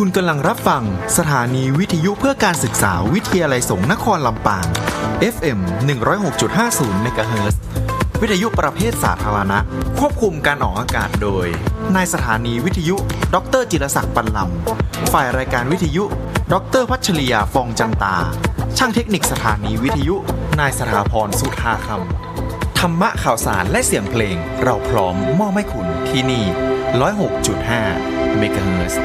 คุณกำลังรับฟังสถานีวิทยุเพื่อการศึกษาวิทยาลัยสงฆ์นครลำปาง FM 106.50 เมกะเฮิรตซ์วิทยุประเภทสาธารณะควบคุมการออกอากาศโดยนายสถานีวิทยุดร.จิรศักดิ์ ปันลำฝ่ายรายการวิทยุดร.พัชริยา ฟองจันตาช่างเทคนิคสถานีวิทยุนายสถาพร สุธาคำธรรมะข่าวสารและเสียงเพลงเราพร้อมมอบให้คุณที่นี่ 106.5 เมกะเฮิรตซ์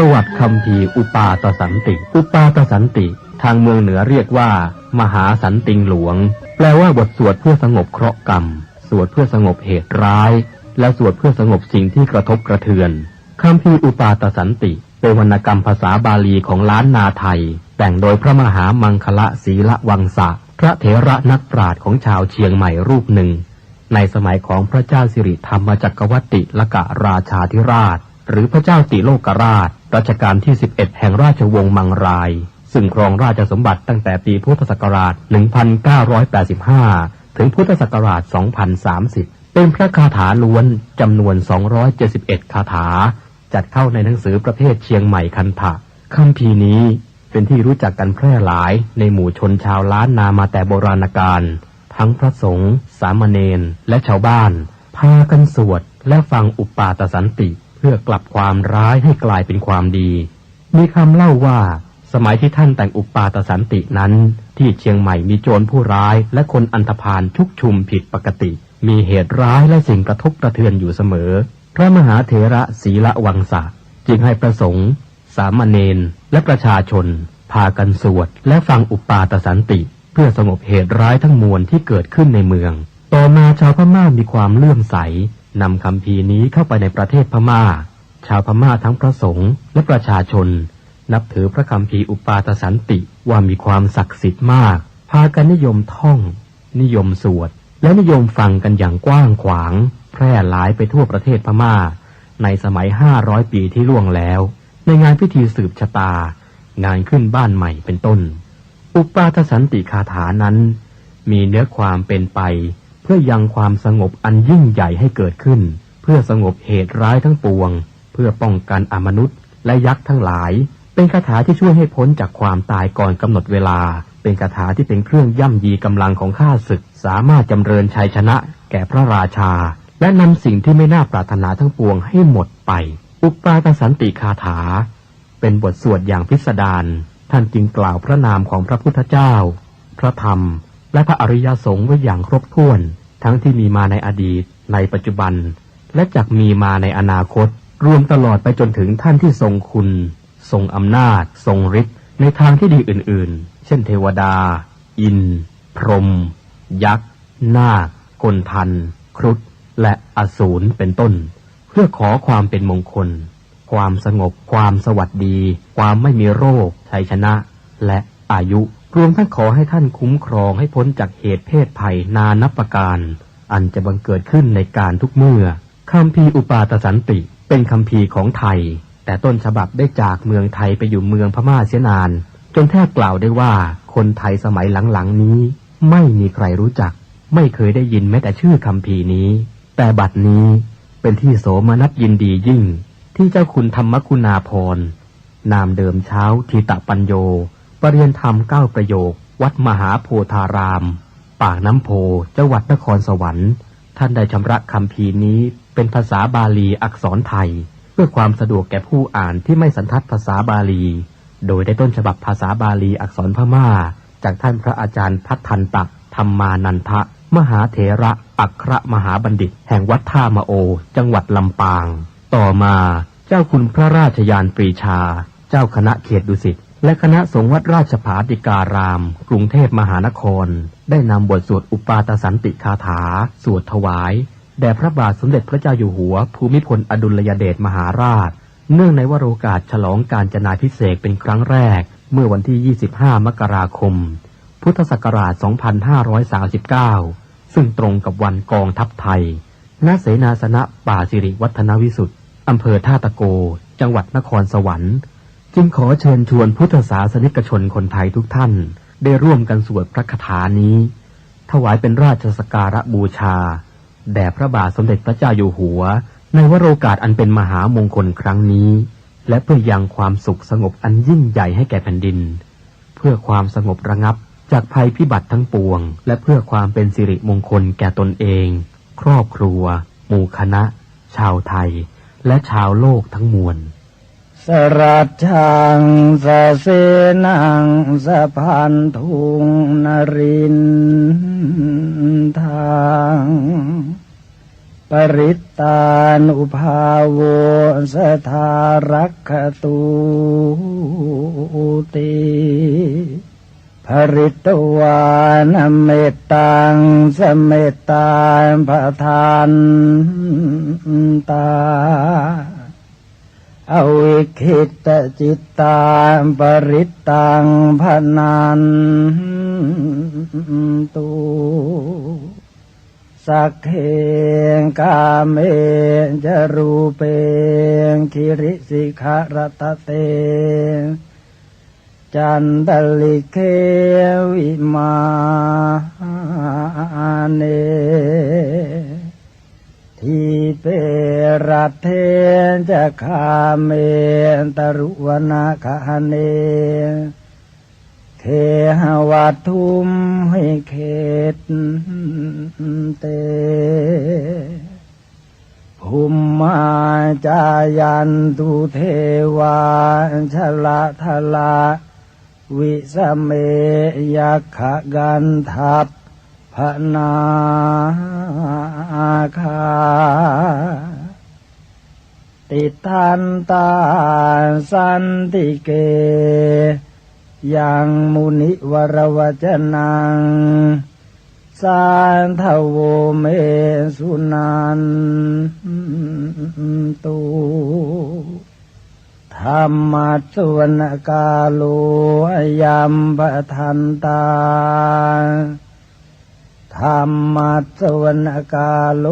ประวัติคัมภีร์อุปาตสันติอุปาตสันติทางเมืองเหนือเรียกว่ามหาสันติงหลวงแปลว่าบทสวดเพื่อสงบเคราะห์กรรมสวดเพื่อสงบเหตุร้ายและสวดเพื่อสงบสิ่งที่กระทบกระเทือนคัมภีร์อุปาตสันติเป็นวรรณกรรมภาษาบาลีของล้านนาไทยแต่งโดยพระมหามังคละศีละวังสะพระเถระนักปราชญ์ของชาวเชียงใหม่รูปหนึ่งในสมัยของพระเจ้าสิริธรรมจักรวรรดิลกราชาธิราชหรือพระเจ้าติโลกราชรัชกาลที่11แห่งราชวงศ์มังรายซึ่งครองราชสมบัติตั้งแต่ปีพุทธศักราช1985ถึงพุทธศักราช2030เป็นพระคาถาล้วนจำนวน271คาถาจัดเข้าในหนังสือประเภทเชียงใหม่คันธะคัมภีร์นี้เป็นที่รู้จักกันแพร่หลายในหมู่ชนชาวล้านนามาแต่โบราณกาลทั้งพระสงฆ์สามเณรและชาวบ้านพากันสวดและฟังอุปาตสันติเพื่อกลับความร้ายให้กลายเป็นความดีมีคำเล่าว่าสมัยที่ท่านแต่งอุปาตสันตินั้นที่เชียงใหม่มีโจรผู้ร้ายและคนอันธพาลชุกชุมผิดปกติมีเหตุร้ายและสิ่งกระทบกระเทือนอยู่เสมอพระมหาเถระศีละวังสะจึงให้พระสงฆ์สามเณรและประชาชนพากันสวดและฟังอุปาตสันติเพื่อสงบเหตุร้ายทั้งมวลที่เกิดขึ้นในเมืองต่อมาชาวพม่ามีความเลื่อมใสนำคัมภีร์นี้เข้าไปในประเทศพม่าชาวพม่าทั้งพระสงฆ์และประชาชนนับถือพระคัมภีร์อุปาทสันติว่ามีความศักดิ์สิทธิ์มากพากันนิยมท่องนิยมสวดและนิยมฟังกันอย่างกว้างขวางแพร่หลายไปทั่วประเทศพม่าในสมัย500 ปีที่ล่วงแล้วในงานพิธีสืบชะตางานขึ้นบ้านใหม่เป็นต้นอุปาทสันติคาถานั้นมีเนื้อความเป็นไปเพื่อยังความสงบอันยิ่งใหญ่ให้เกิดขึ้นเพื่อสงบเหตุร้ายทั้งปวงเพื่อป้องกันอมนุษย์และยักษ์ทั้งหลายเป็นคาถาที่ช่วยให้พ้นจากความตายก่อนกำหนดเวลาเป็นคาถาที่เป็นเครื่องย่ำยีกำลังของข้าศึกสามารถจำเริญชัยชนะแก่พระราชา และนำสิ่งที่ไม่น่าปรารถนาทั้งปวงให้หมดไปอุปาทสันติคาถาเป็นบทสวดอย่างพิสดารท่านจึงกล่าวพระนามของพระพุทธเจ้าพระธรรมและพระอริยสงฆ์ไว้อย่างครบถ้วนทั้งที่มีมาในอดีตในปัจจุบันและจักมีมาในอนาคตรวมตลอดไปจนถึงท่านที่ทรงคุณทรงอำนาจทรงฤทธิ์ในทางที่ดีอื่นๆเช่นเทวดาอินทร์พรหมยักษ์นาคกลทันครุฑและอสูรเป็นต้นเพื่อขอความเป็นมงคลความสงบความสวัสดีความไม่มีโรคชัยชนะและอายุรวมทั้งขอให้ท่านคุ้มครองให้พ้นจากเหตุเพศภัยนานับประการอันจะบังเกิดขึ้นในการทุกเมื่อคัมภีร์อุปาทสันติเป็นคัมภีร์ของไทยแต่ต้นฉบับได้จากเมืองไทยไปอยู่เมืองพม่าเสียนานจนแทบกล่าวได้ว่าคนไทยสมัยหลังๆนี้ไม่มีใครรู้จักไม่เคยได้ยินแม้แต่ชื่อคัมภีร์นี้แต่บัดนี้เป็นที่โสมนัสยินดียิ่งที่เจ้าคุณธรรมคุณาภรณ์นามเดิมเช้าทีตะปัญโยปรริยนธรรม9ประโยควัดมหาโพธารามปากน้ำโพจังหวัดนครสวรรค์ท่านได้ชำระคัมภีร์นี้เป็นภาษาบาลีอักษรไทยเพื่อความสะดวกแก่ผู้อ่านที่ไม่สันทัดภาษาบาลีโดยได้ต้นฉบับภาษาบาลีอักษรพม่าจากท่านพระอาจารย์พัฒทันตะธรรมานันทะมหาเถระอัครมหาบัณฑิตแห่งวัดท่ามะโอจังหวัดลำปางต่อมาเจ้าคุณพระราชยานปรีชาเจ้าคณะเขตดุสิตและคณะสงฆ์วัดราชภาติการามกรุงเทพมหานครได้นำบทสวดอุปาทสันติคาถาสวดถวายแด่พระบาทสมเด็จพระเจ้าอยู่หัวภูมิพลอดุลยเดชมหาราชเนื่องในวโรกาสฉลองกาญจนาภิเษกเป็นครั้งแรกเมื่อวันที่25มกราคมพุทธศักราช2539ซึ่งตรงกับวันกองทัพไทยณเสนาสนะป่าสิริวัฒนวิสุทธิ์อำเภอท่าตะโกจังหวัดนครสวรรค์จึงขอเชิญชวนพุทธศาสนิกชนคนไทยทุกท่านได้ร่วมกันสวดพระคาถานี้ถวายเป็นราชสักการะบูชาแด่พระบาทสมเด็จพระเจ้าอยู่หัวในวโรกาสอันเป็นมหามงคลครั้งนี้และเพื่อยังความสุขสงบอันยิ่งใหญ่ให้แก่แผ่นดินเพื่อความสงบระงับจากภัยพิบัติทั้งปวงและเพื่อความเป็นสิริมงคลแก่ตนเองครอบครัวหมู่คณะชาวไทยและชาวโลกทั้งมวลสรัจฉังสะเสนังสะพันธุงนรินทางปริตตานุภาโวสทารักขตุติภริตวานเมตตังสเมตตาภทานตาอวิคิตจิตตาปริตตังพนันตุสักเขกาเมจรูเปคิริสิขารตเตจันตลิเควิมาเนทีเปรัตเทจะคาเมตรุวนาคาเนเคหวัตทุมให้เขตเตภูมิมาจายันตุเทวาชละทละวิสเมยัคขกันทัพพนาคาติทันตาสันติเกยังมุนิวรวจนังสานทโวเมสุนันตุธรรมัสสวนกาโลยัมปทันตาธรรมัสสวนกาโล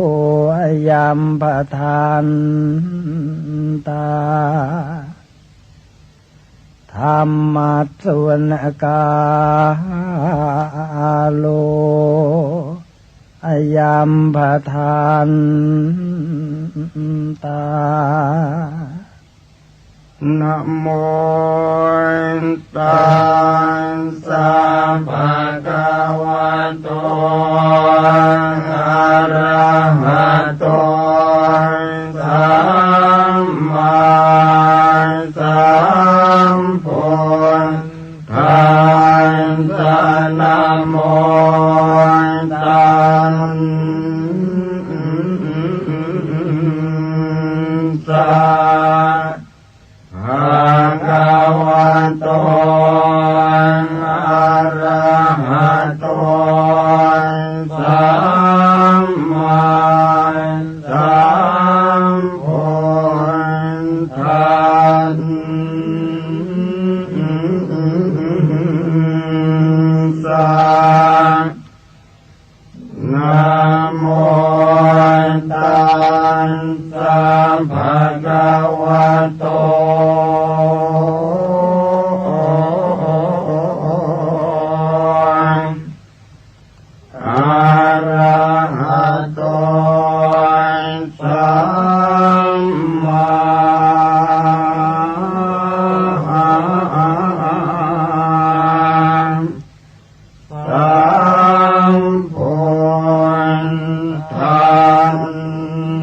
ยัมปทันตาธรรมัสสวนกาโลยัมปทันตานะโมตัสสะภะคะวะโตอะระหะโต สนะโมตัสสะภะคะวะโตอะระหะโตสัมมาสัมพุทธัสสะนะโมตัสสะภะคะวะโตอะระหะโตสัมมาสัมพุทธัส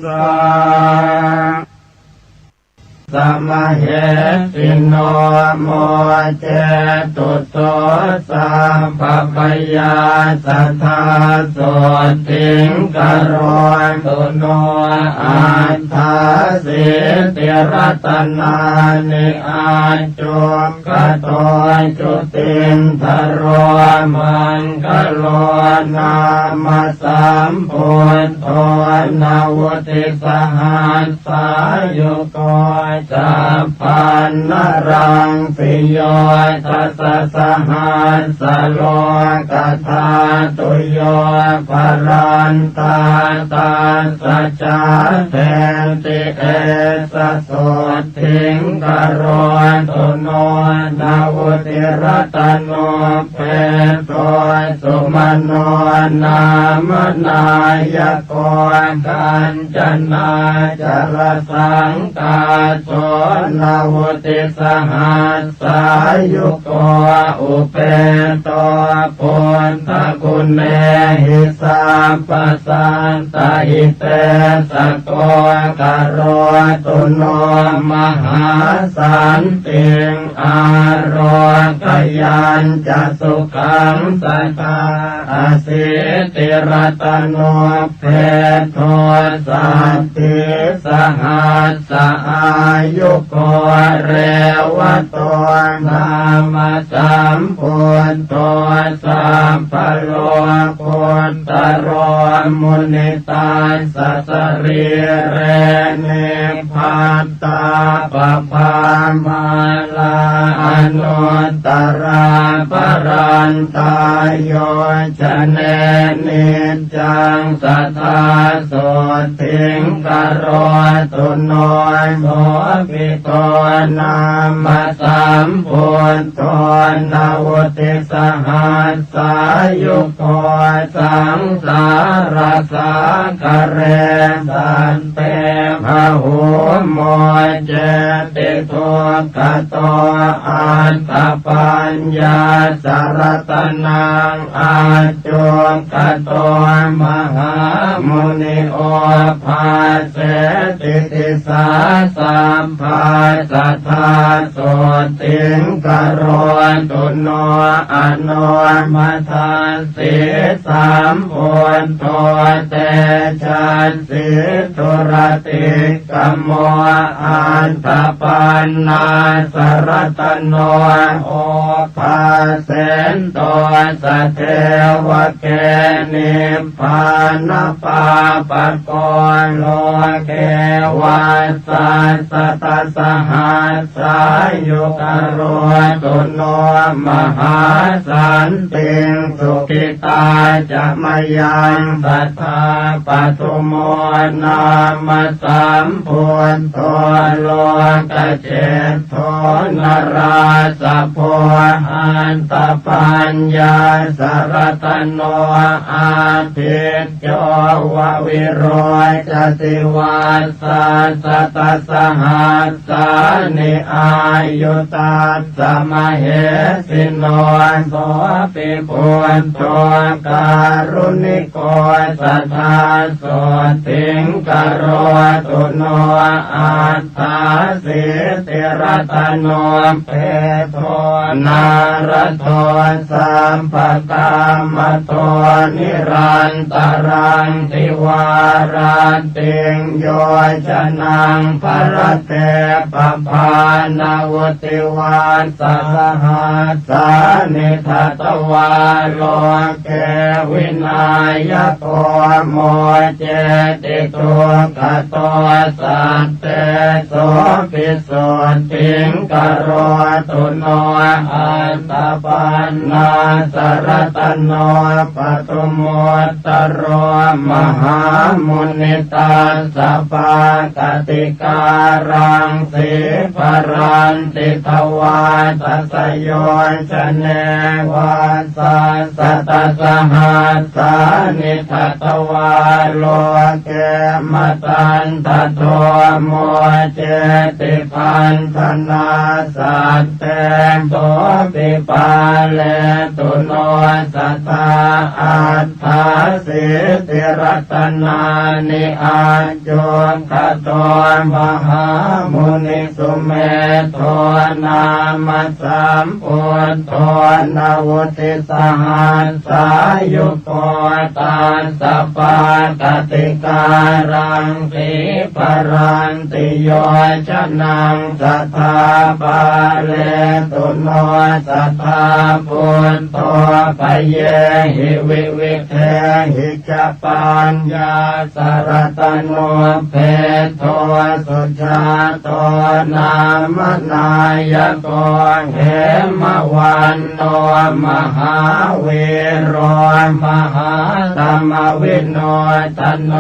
สะสัมมาเหติโนโมเจตุโตสัพพพยาสัทธาโสติงกโรตุโนอัฏฐาสิติรัตนานิอาจุกโตจุตินทโรมังกโลนามาสัมพุทโธนาวุติสหัสสายุโกจัปปันนรังปิโยทัสสะสหัสสะโลกธาตุโยภรันตาตาสัจจาเทติเอสะโสทิงกโรตุโนนาวุติรัตโนเปโตสุมโนนามนายโกกัญจนาจรสังกาโสนาวุติสหัสสายุโกอุเปโตปุณตะกุณเนหิสัพพสันตหิเตสะโกกโรตุโนมหาสันติงอารกยัญจะสุขังสัตตาอาสิติรัตโนเพโทสัตติสหัสสะอายุโกเรวะโตนามาสัมพุทโธสัมปโลกตโรมุนิตาสัสริเรเนพัตตาปภามาลาอนุตตราปรันตายโยชเนนิจังสัทธาโสทิงกโรตุโนโมปิโตนามาสัมพุทโธนาวุติสหัสสายุโกสังสารสังกเรสันเตภะหุโมเจติทุกขโตอัตตปัญญาสารตนังอาจุกโตมหามุนิโอภาเสติติสาสัมภาสัทธาโสติงกโรตุโนอโนมัทานสิสัมพุทโธเตชันสิทุรติกัมโมอันตปันนาสรตโนโอภาเสนโตสเทวเกนิพพานปาปะโกโลเกวัสสัสสตสหัสสายุกโรตุโนมหาสันติงสุขิตาจะมยังสัทธาปทุโมนามาสัมพุทโธโลกเจโทนราสะโพอันตปัญญาสารตโนอาภิโย วะวิโรจติวาสาสตสหัสสา นิอายุตัสสะมะเหสิโนโสปิปุตโตการุณิโกสัทธาโสติงกโรตุโนอัตถาสิติรัตโนเปโทนารโทสัมปตามโตนิรันตรังติวาราติงโยชนังภรเตปภานาวติวาสสหัสสานิทัตวาโลเกวินายโกโมเจติตัวกโตสัตเตโสปิสุติงกโรตุโนอัตตปันนาสรตโนปตุโมตตโรมหามุนิตาสปากติการังสีปรันติทวาตัสโยชเนวาสัสตสหัสสานิทัตวาโลเกมตันตโตโมเจติพันธนาสัตเตโสปิปาเลตุโนสัตตาอัตถาสิติรัตนานิอาโยคโตมหามุนิสุเมโทนามัสสัมปุตโตนาวุติสหัสสายุโกตัสสะปากติการังสีปรันติโยชนังสัทธาปาเลตุโนสัทธาปุตโตปเยหิวิวิเทหิจปัญญาสรตโนเพโทสุชาโตนามนายโกเหมวันโนมหาเวโรมหาธรรมวิโนตโน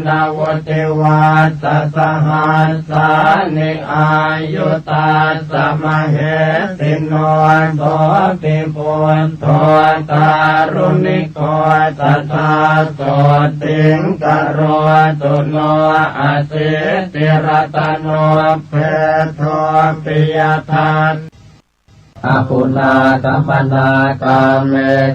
นาวติวาสสหัสสานิอายุตัสสะมะเหสิโนโสปิปุตโตการุณิโกสัทธาโสติงกโรตุโนอาสิติรัตโนเพโทปิยทัสอาปุนากัมปนากาเม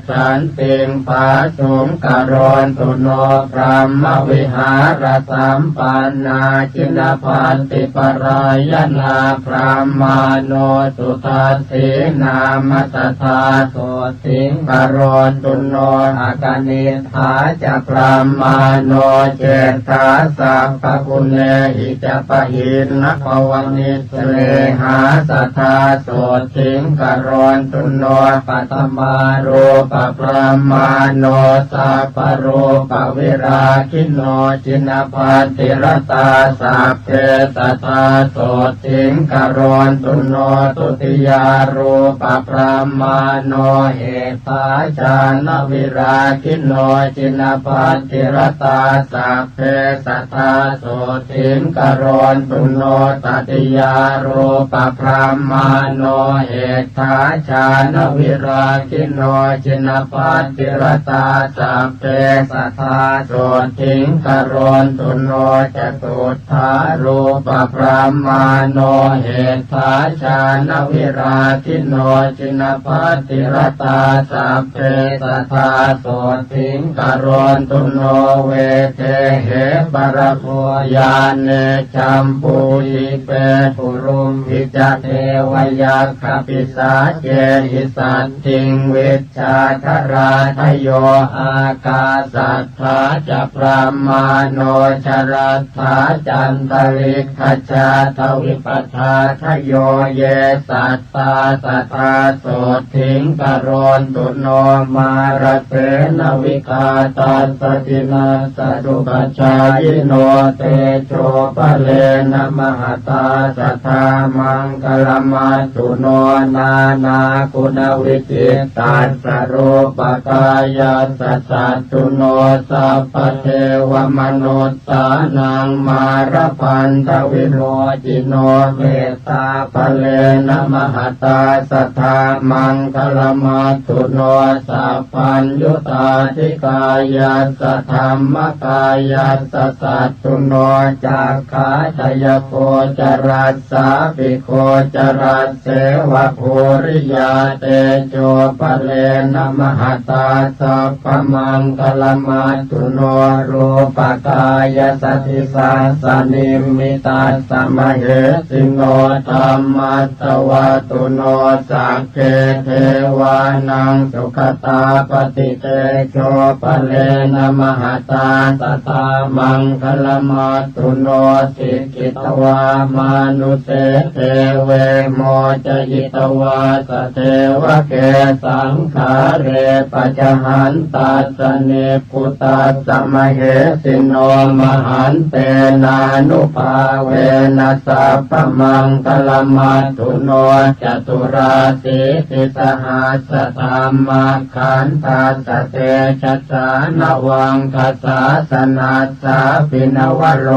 สันติงภาสุงกโรนตุโนพรหมวิหารสัมปันนาจินพันติปรายนาพรหมาโนสุทัสสีนามตถาโสติงกโรนตุโนอากานิธาจะพรหมาโนเจตาสัพพกุเนหิจปะหินภวนิสเลหาสัทธาโสติงกโรนตุโนปัตมาโรปะปรามาโนสัพพโรปะวิราคิโนจินภัตติรตาสัพเพสัทธาโสติงกโรนตุโนตุติยาโรปะปรามาโนเหตาจานวิราคิโนจินภัตติรตาสัพเพสัทธาโสติงกโรนตุโนตติยาโรปะปรามาโนเหตาชานวิราคิโนจินภัตติรตาสัพเพสัทธาโสติงกโรนตุโนจตุธารูปพระมาโนเหตาชานวิราคิโนจินภัตติรตาสัพเพสัทธาโสติงกโรนตุโนเวเทเหปรโภยานเนจัมปุหิเปปุรุมหิจเทวยัคขปิสาเจหิสัตติงวิชชาคราทโยอากาสัทธาจะพระมาโนชรัตถาจันตลิกขจาทวิปัฏฐาทโยเยสัตตาสัทธาโสทิงกโรนตุโนมารเตนวิกาตัสสตินาสดุปัจจายโนเตโชปะเลนะมหตาสัทธามังคลมัตตุโนนา นานาคุณวิจิตตัสสะรูปกายาสัสสะตุโนสัพพเทวมนุสสานังมารพันธวิโรจิโนเมตตาภเลนะมหตาสัทธามังคลมัตตุโนสัพพัญญุตาธิกายาสัทธรรมกายาสัสสัตตุโนจักขาทยโคจรัสสาปิโคจรัสเสวะภูริยาเตโจปะเลนะมหตาสัพพมังคลมัตตุโนรูปกายสัทธิสัสสนิมมิตัสสะมเหสิโนธัมมัสสวะตุโนสักเกเทวานังสุขตาปฏิเตโชปะเลนะมหตาสตามังคลมัตตุโนสิกิตวามานุเสเทเวโมจยิตวาสเทวะเกสังขาเรปัจหันตัสสเนปุตตัสสะมเหสิโนมหันเตนานุภาเวนัสสัพพมังคลมัตตุโนจตุราสีติสหัสสธรรมขันธัสสะเตชัสสานวังคัสสะสนัสสะปินวโร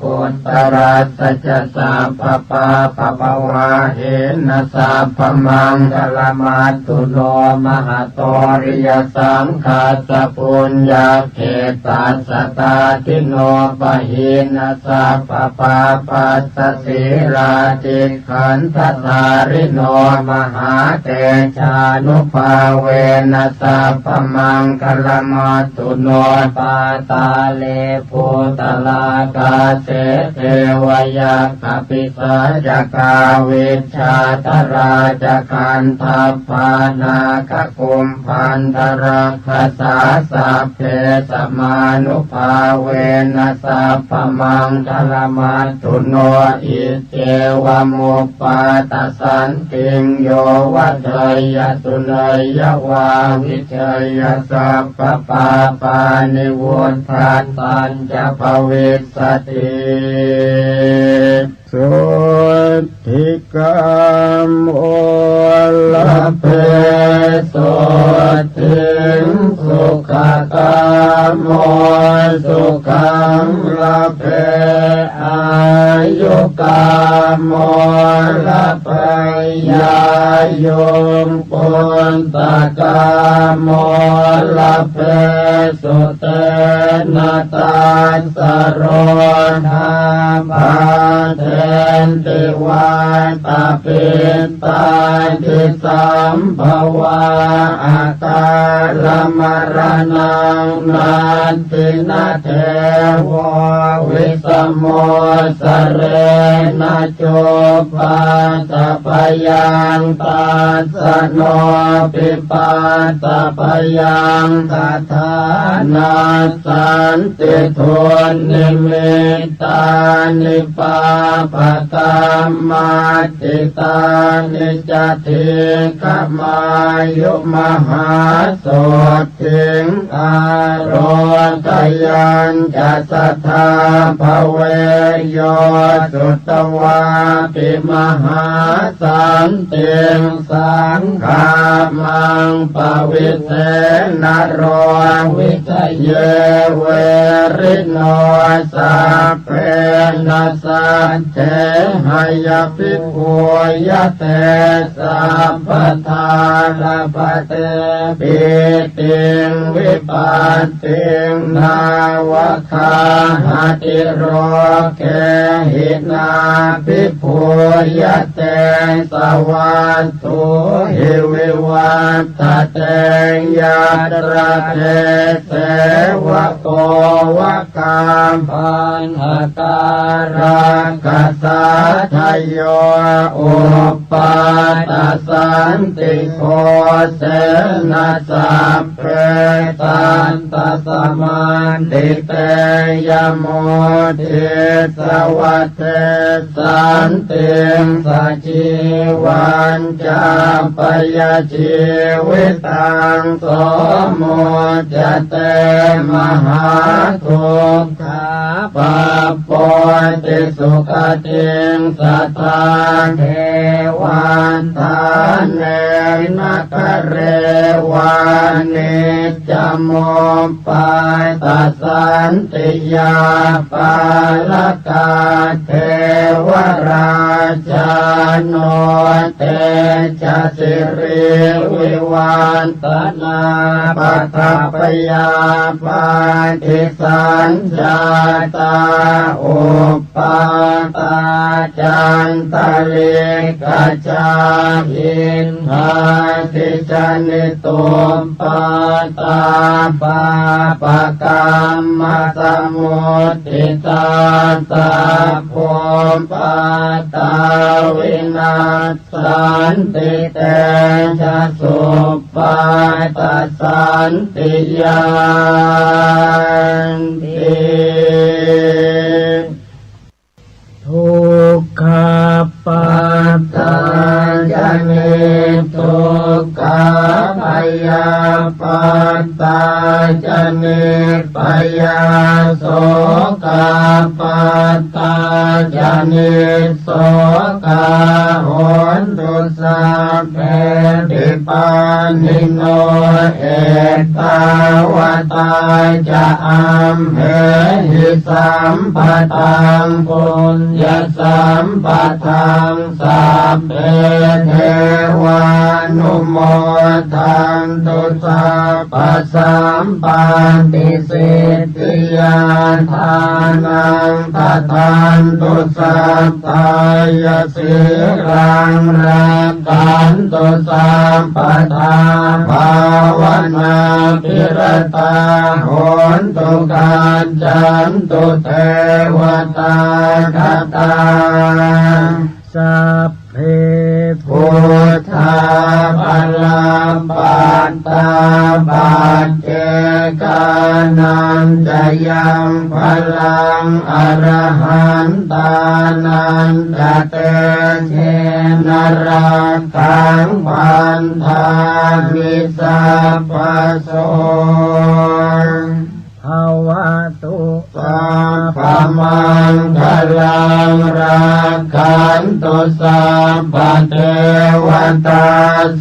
กุตตรัสสะจะสัพพปาปะปะวะเหนะสัพพมังคลมัตตุโนมหาโตริยสังฆาสปุญญาเขตัสสะตาทิโนปะหินะสัพพปาปัสสะสีราติขันธทาริโนมหาเตชานุภาเวนะสัพพมังคลมัตตุโนปาตาเลภูตลากาเสเทวยาคปิสาจกาวิชาตราจคันทัพพานาคกุมพันธรักขสาสัพเพสมานุภาเวนะสัพพมังคลมัตตุโนอิเทวมุปปาตสันติงโยวัฏยตุเนยวาวิเชยสัพพปาปานิวุฒาตัญจะภวิสสติสุทิกามโอลเพสุทิงสุขกามโมสุขังละเพอายุกามโมละเพยายมปุนตกามโมละเพสุเตนะตัสสะโรธาภาเทนติวาตาปิตาทิสัมภวะอาการมรณังนันตินาเทววิสมโมสเรนะโจปัตปยังตัสสะโนปิปัตตปยังตถานาสันติทุนนิมิตตานิปาปะตามาติตานิจติขมายุมหาโสติงอารทยัญจะสัทธาภเวโยสุตวาปิมหาสันติงสังฆามังปวิเทนโรวิทะเยเวริโนสัพเพนัสสัจเจหายภิกขุยะเตสัพพทานาปเตปิติงวิปัสสิงนาวคาหติโรเกหินาภิกขุยะเตสวัสตุหิวิวัตเตยาตระเทเสวะโกวะกามปัญหาการังกัสสะทโยอุปปาตสันติโกเสนะสัพเพตันตสมันติเตยโมทิสวัตเตสันติงสัจจิวันจาปยชีวิตังโสโมจเตมหาทุกขา ปะปะติสุขติงสัทธาเทวันทานเนนักเรวานิจโมปายตัสสันติยาปาลกาเทวราชาโนเตจสิริวิวันตนาปัตถปยาปาทิสัญญาตาอุปาตาจันตลิกาจาอินทาติจนิตุมปาตาปาปะกรรมสมุติตาตาภูมปาตาวินาสันติเตชะสุปาตัสสันติยานติทุกขปัตตาจเนทุกขพยาปัตตาจเนพยาโสกปัตตาจเนโสกโหนตุสัพเพติปานิโนเอตาวตาจะอัมเหหิสัมปตังปุญญสัมปทังสัพเพเทวานุโมทันตุสัพพสัมปันติสิทธิยาทานังตทันตุสัพพายสิรังรักขันตุสัพพทาภาวนาภิรตาโหนตุการจันตุเทวตาคตาสัพเพพุทธาภลังปัตตาปัจเจกานันจะยังภลังอรหันตานันจะเตเชนรักขังพันธามิสัพพโสภวตุสัพพมังคลังรักขันตุสัพพเทวตา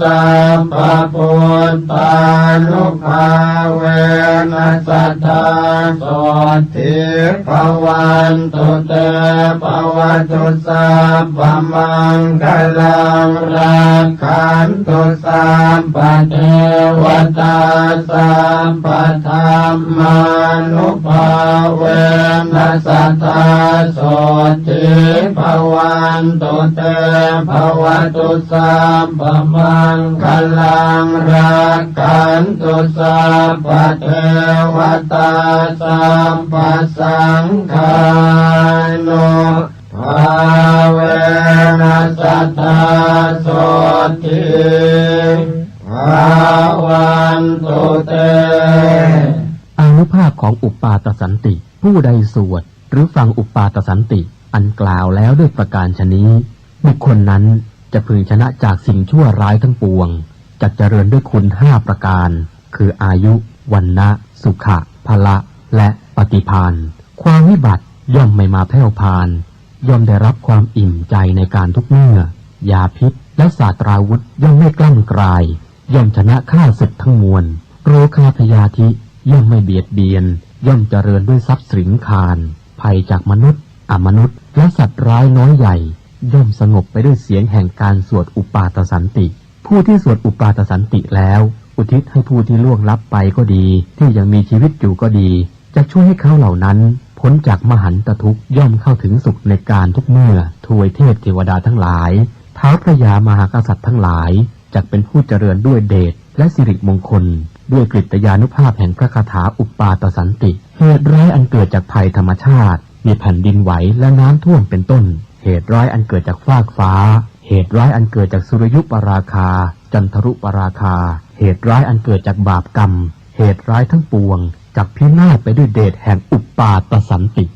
สัพพพุทธานุภาเวนัสสัทธาโสติภวันตุเตภวตุสัพพมังคลังรักขันตุสัพพเทวตาสัพพธรรมานุภาเวนัสสัทธาโสติภวันตุเตภวตุสัพพมังคลังรักขันตุสัพพเทวตาสัพพสังฆานุภาเวนัสสัทธาโสติภวันตุเตอานุภาพของอุปปาตสันติผู้ใดสวดหรือฟังอุปปาตสันติอันกล่าวแล้วด้วยประการชนี้บุคคลนั้นจะพึงชนะจากสิ่งชั่วร้ายทั้งปวงจะเจริญด้วยคุณ5ประการคืออายุวันนะสุขะพละและปฏิภาณความวิบัติย่อมไม่มาแผ่วพานย่อมได้รับความอิ่มใจในการทุกเมื่อยาพิษและศาสตราวุธย่อมไม่กล้ำกลายย่อมชนะข้าศึกทั้งมวลโรคาพยาธิย่อมไม่เบียดเบียนย่อมเจริญด้วยทรัพย์สินคารภัยจากมนุษย์อมนุษย์และสัตว์ร้ายน้อยใหญ่ย่อมสงบไปด้วยเสียงแห่งการสวดอุปาทสันติผู้ที่สวดอุปาทสันติแล้วอุทิศให้ผู้ที่ล่วงลับไปก็ดีที่ยังมีชีวิตอยู่ก็ดีจะช่วยให้เขาเหล่านั้นพ้นจากมหันตทุกข์ย่อมเข้าถึงสุขในการทุกเมื่อทวยเทพเทวดาทั้งหลายท้าวพระยามหากษัตริย์ทั้งหลายจักเป็นผู้เจริญด้วยเดชและสิริมงคลด้วยกฤตยานุภาพแห่งพระคาถาอุปปาตสันติเหตุร้ายอันเกิดจากภัยธรรมชาติมีแผ่นดินไหวและน้ำท่วมเป็นต้นเหตุร้ายอันเกิดจากฟากฟ้าเหตุร้ายอันเกิดจากสุริยุปราคาจันทรุปราคาเหตุร้ายอันเกิดจากบาปกรรมเหตุร้ายทั้งปวงจักพินาศไปด้วยเดชแห่งอุปปาตสันติ เ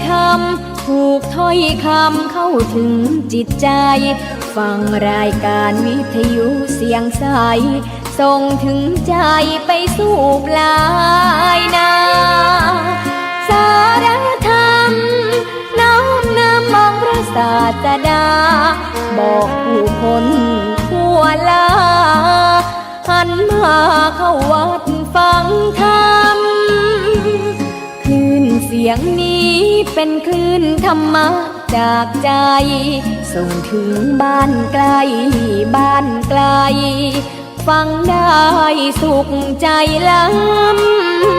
ธรรมถูกถ้อยคำเข้าถึงจิตใจฟังรายการวิทยุเสียงใสส่งถึงใจไปสู่ปลายนาสารธรรมน้อมนำมองพระศาสดาบอกผู้คนทั่วลาหันมาเข้าวัดฟังธรรมคลื่นเสียงนี้เป็นคลื่นธรรมะจากใจส่งถึงบ้านไกลบ้านไกลฟังได้สุขใจล้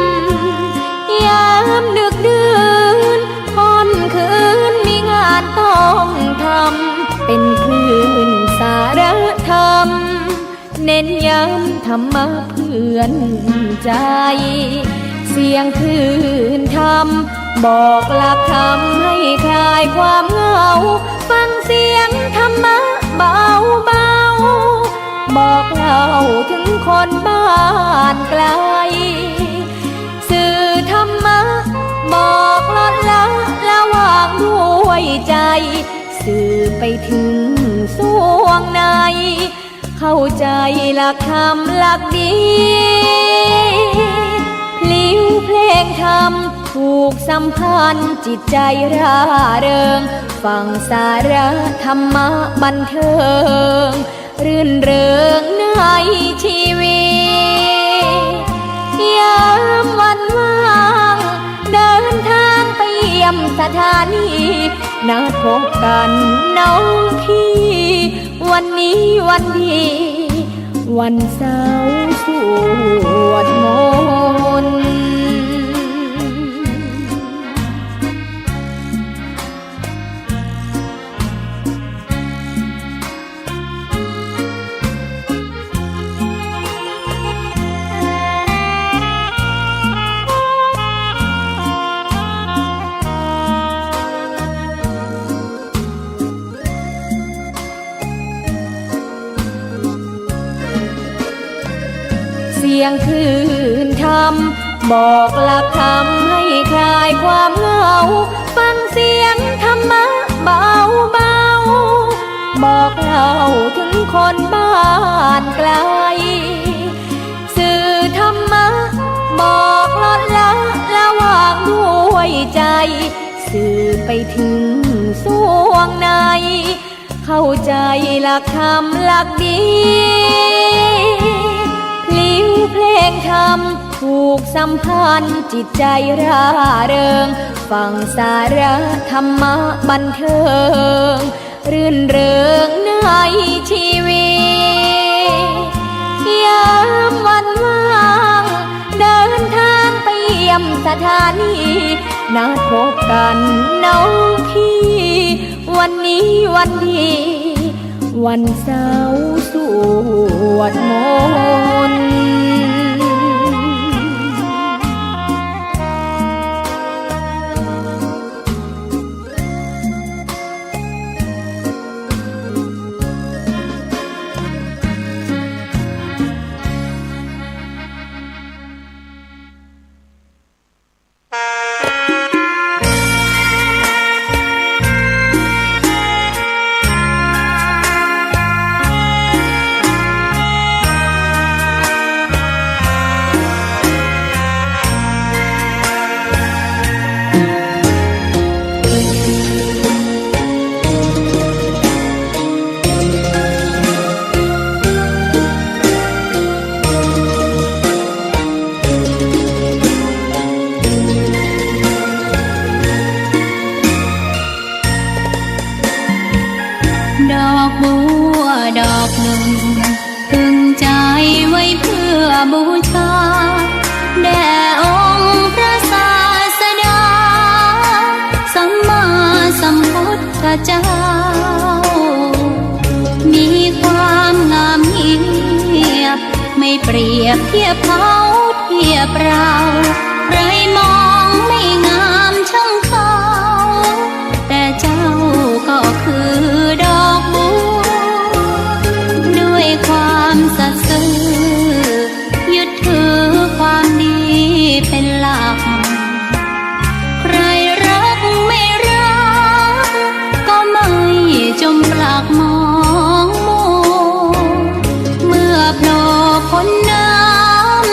ำยามดึกดื่นค่ำคืนมีงานต้องทำเป็นคลื่นสารธรรมเน้นย้ำธรรมะเพื่อนใจเสียงคลื่นธรรมบอกหลักธรรมให้คลายความเหงาฟังเสียงธรรมะเบาเบาบอกเล่าถึงคนบ้านไกลสื่อธรรมะบอกลดละละวางด้วยใจสื่อไปถึงสวงในเข้าใจหลักธรรมหลักดีพลิ้วเพลงธรรมถูกสัมพันธ์จิตใจร่าเริงฟังสาระธรรมะบันเทิงรื่นเริงในชีวิตยามวันว่างเดินทางไปเยี่ยมสถานีนัดพบกันน้องพี่วันนี้วันดีวันเสาร์สวดมนต์ เสียงคลื่นธรรมบอกหลักธรรมให้คลายความเหงาฟังเสียงธรรมะเบาเบาบอกเล่าถึงคนบ้านไกลสื่อธรรมะบอกลดละละวางด้วยใจสื่อไปถึงสวงในเข้าใจหลักธรรมหลักดีพลิ้วเพลงธรรมถูกสัมพันธ์จิตใจร่าเริงฟังสาระธรรมะบันเทิงรื่นเริงในชีวิตยามวันว่างเดินทางไปเยี่ยมสถานีนัดพบกันน้องพี่วันนี้วันดีวันเสาร์สวดมนต์ดอกบัวดอกหนึ่งพึงใจไว้เพื่อบูชาแด่องค์พระศาสดาสัมมาสัมพุทธเจ้ามีความงามเงียบไม่เปรียบเทียบเขาเทียบเราใครมองไม่